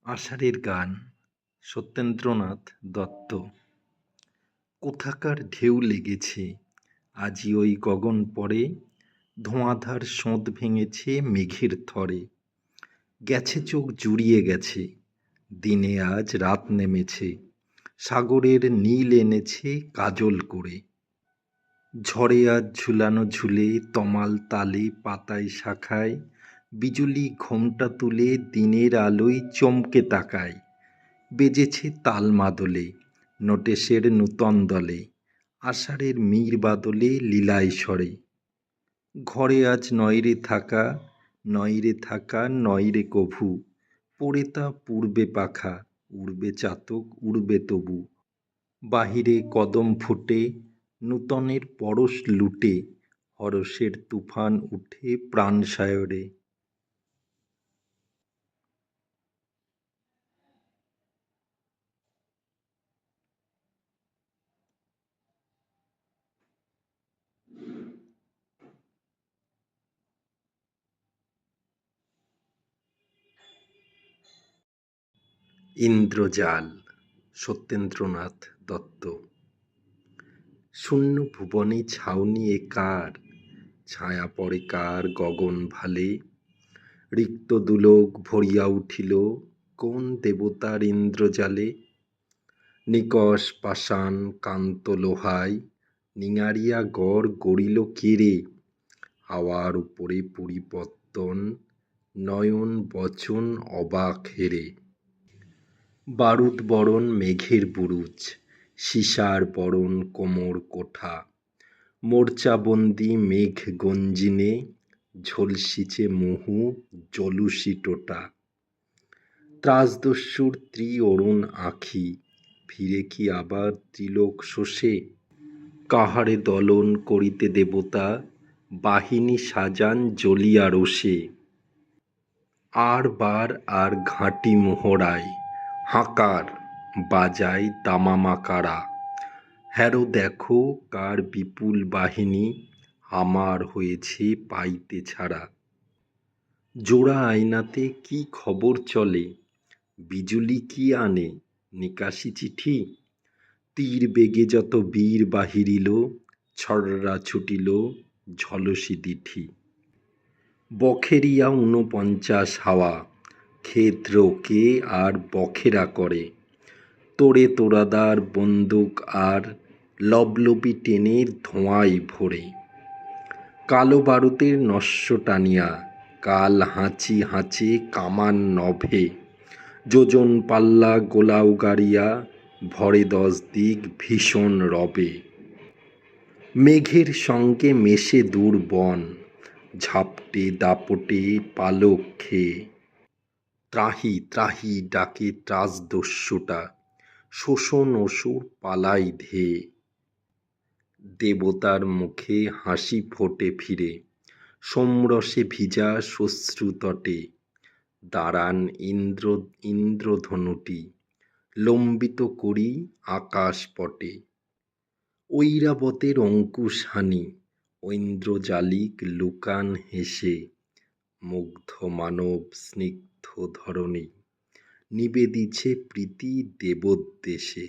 আষাঢ়ের গান সত্যেন্দ্রনাথ দত্ত। কোথাকার ঢেউ লেগেছে আজি ওই গগন পরে, ধোঁয়াধার সোঁত ভেঙেছে মেঘের থরে। গেছে চোখ জুড়িয়ে গেছে, দিনে আজ রাত নেমেছে, সাগরের নীল এনেছে কাজল করে। ঝড়ে আজ ঝুলানো ঝুলে তমাল তালে পাতায় শাখায়, বিজুলি ঘোমটা তুলে দিনের আলোয় চমকে তাকায়। বেজেছে তাল মাদলে নোটেশের নূতন দলে, আষাঢ়ের মীর বাদলে লীলায় স্বরে। ঘরে আজ নয়রে থাকা, নয়রে থাকা নয়রে কভু, পড়ে তা পূর্বে পাখা, উড়বে চাতক উড়বে তবু। বাহিরে কদম ফুটে নূতনের পরশ লুটে, হরষের তুফান উঠে প্রাণ সায়রে। ইন্দ্রজাল সত্যেন্দ্রনাথ দত্ত। শূন্য ভুবনে ছাউনি এ কার, ছায়া পড়ে কার গগন ভালে। রিক্ত দুলোক ভরিয়া উঠিল কোন দেবতার ইন্দ্রজালে। নিকষ পাষাণ কান্ত লোহায় নিঙারিয়া গড় গড়িল কেড়ে। হাওয়ার উপরে পরিপত্তন নয়ন বচন অবাক হেরে। বারুদ বরণ মেঘের বুরুজ, সীসার বরণ কোমর কোঠা। মোর্চাবন্দি মেঘ গঞ্জিনে, ঝলসিছে মুহু জলুসি টোটা। ত্রাসদস্যুর অরুণ আঁখি, ফিরে কি আবার ত্রিলোক শোষে। কাহারে দলন করিতে দেবতা, বাহিনী সাজান জ্বলিয়া রোষে। আর বার আর ঘাঁটি মোহরায়, হাঁকার বাজায় দামামা কারা। হ্যারো দেখো কার বিপুল বাহিনী, আমার হয়েছে পাইতে ছাড়া। জোড়া আয়নাতে কি খবর চলে, বিজুলি কি আনে নিকাশি চিঠি। তীর বেগে যত বীর বাহিরিল, ছড়রা ছুটিল ঝলসি দিঠি। বখেরিয়া ৪৯ হাওয়া, ক্ষেত্রকে আর বখেরা করে। তোড়ে তোড়াদার বন্দুক আর লবলবি টেনে ধোঁয়ায় ভরে। কালো বারুদের নস্য টানিয়া, কাল হাঁচি হাঁচে কামান নভে। যোজন পাল্লা গোলাউ গাড়িয়া, ভরে ১০ দিক ভীষণ রবে। মেঘের সঙ্গে মেশে দূর বন, ঝাপটে দাপটে পালক খেয়ে। ত্রাহি ত্রাহি ডাকে ত্রাসদস্যুটা, শোষণ অসুর পালাই ধেয়ে। দেবতার মুখে হাসি ফোটে ফিরে, সোমরসে ভিজা শ্মশ্রুতটে। দাঁড়ান ইন্দ্রধনুটি, লম্বিত করি আকাশপটে। ঐরাবতের অঙ্কুশ হানি, ঐন্দ্রজালিক লুকান হেসে। মুগ্ধ মানব স্নিগ্ধ ধরণী, নিবেদিছে প্রীতি দেবোদ্দেশে।